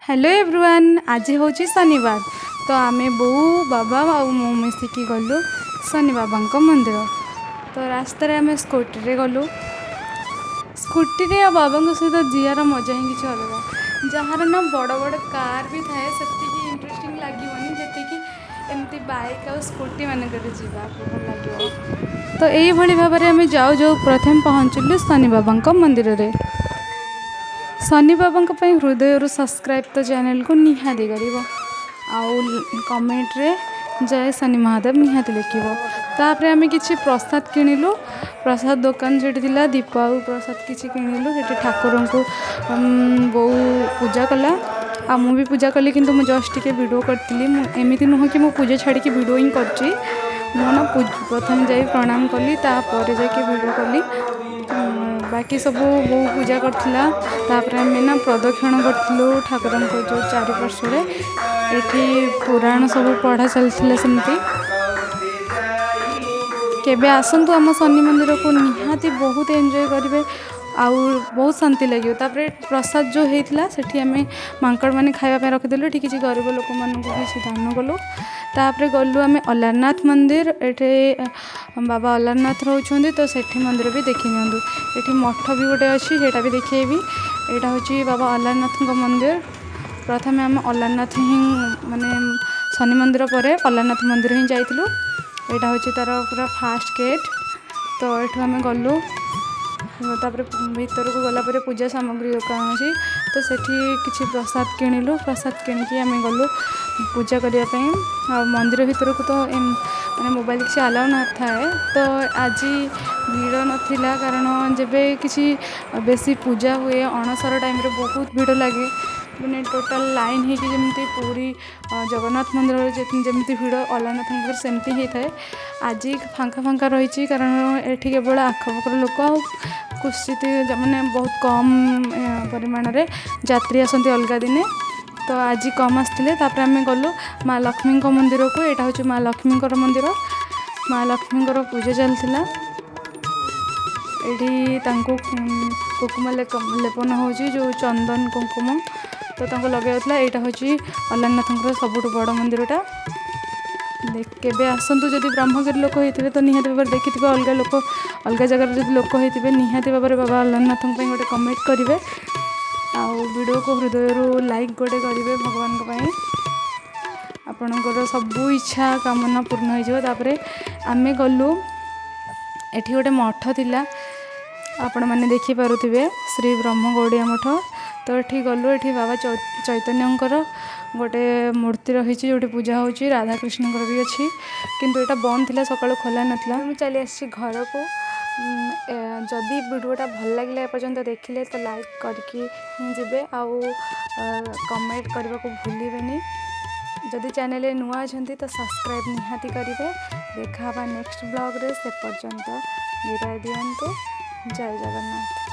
Hello everyone, आज हूँ शनिवार तो आम बो बाबा आ मिसिकी गलु शनि बाबा मंदिर। तो रास्तार आम स्कूटी गलु। स्कूटी बाबा सहित जीआर मजा ही किसी अलग। जार ना बड़ बड़ कार भी थाए से इंटरेस्टिंग लगे जी एमती बाइक आ स्कूटी मानक भल लगे। तो यही भाव में आम जाऊ जाऊ प्रथम पहुँचलु शनि बाबा मंदिर रे। शनि बाबा हृदय सब्सक्राइब तो चैनल को निहाती कर कमेंट रे जय शनि महादेव निहाती लिख। तापर आम कि प्रसाद किणिलु। प्रसाद दुकान से दीप आउ प्रसाद किसी किणिलु। से ठाकुर को बो पूजा कला आ मु भी पूजा कली किंतु मु जस्ट टिके वीडियो करती। एमती नुह कि मु पूजा छाड़ी वीडियो ही करची। मु ना प्रथम जा प्रणाम कली तापर जाके वीडियो कली। बाकी सब बो पूजा करथिला। तापर आम ना प्रदक्षिण करूँ ठाकुर जो चारिपार्श्वे ये पुराण सब पढ़ा चलता। सेमती केबे आसतु आम शनि मंदिर को निहाती बहुत एंजॉय करेंगे आउ बहुत शांति लगे। तापर प्रसाद जो होता से आम मांकड़ मैंने खावाई रखीदेलु। ये किसी गरीब लोक मानू किसी दान कलु। तापर गलु आम अलारनाथ मंदिर। ये बाबा अलारनाथ रोचे तो सेठी मंदिर भी देखी नियंतु। ये मठ भी गोटे अच्छी सेटा भी देखेबी। यहाँ हूँ बाबा अलारनाथ मंदिर। प्रथम आम अलारनाथ ही माने शनि मंदिर पर अलारनाथ मंदिर ही जाइलु। यहाँ हूँ तार पूरा फास्ट गेट। तो ये आम गलु तापर भीतर को गलापर पूजा सामग्री दुकान अच्छी तो सेठी किसी प्रसाद किणिलु। प्रसाद किणिकी आम गलु पूजा करने। मंदिर भीतर को तो मैंने मोबाइल किसी अलाउ न थाए तो आज भीड़ नाला कारण जब किसी बेसी पूजा हुए अणसर टाइम रे बहुत भीड़ लगे। मैंने टोटाल लाइन होती पूरी जगन्नाथ मंदिर जमी भीड़ अलारनाथ मंदिर सेमती होता है। आज फांका फांका रही कारण ये केवल आखपाखर लोक कुछ मैंने बहुत कम परिमाण रे यात्री आसती अलग दिने। तो आज कम आसते आम गलु माँ लक्ष्मी मंदिर को। यहाँ हूँ माँ लक्ष्मी मंदिर। माँ लक्ष्मी पूजा चलता। ये कुकुम लेपन हो जो चंदन कुंकुम तो लगे। यहाँ हूँ अलारनाथ सबुठ बड़ मंदिरटा। केबे आसतु जदि ब्रह्मगिरी लोक होते तो निहाती भाव देखि अलग लोक अलग जगार जब लोक होते निहाती भाव में बाबा अलारनाथ गोटे कमेंट करेंगे वीडियो को हृदय लाइक गोटे करेंगे। भगवान आपणकर सबू इच्छा कामना पूर्ण हो। आम गलु एठी गोटे मठ थिला आपण मैंने देखिपे श्री ब्रह्मगौड़िया मठ। तो ये गलु ये बाबा चैतन्यर गोटे मूर्ति रही जो पूजा हो राधाकृष्ण भी अच्छी किंतु यहाँ बंद थी सका खोला नाला। मुझे चली आसी घर को। जदि वीडियोटा भल लगे एपर्यंत देखिले तो लाइक करके जी आउ कमेंट करने को भूलें। जदि चैनल नुआ अच्छा तो सब्सक्राइब निहाती करेंगे। देखा नेक्स्ट ब्लॉग रे से पर्यंत विदाय दियंतु। जय जगन्नाथ।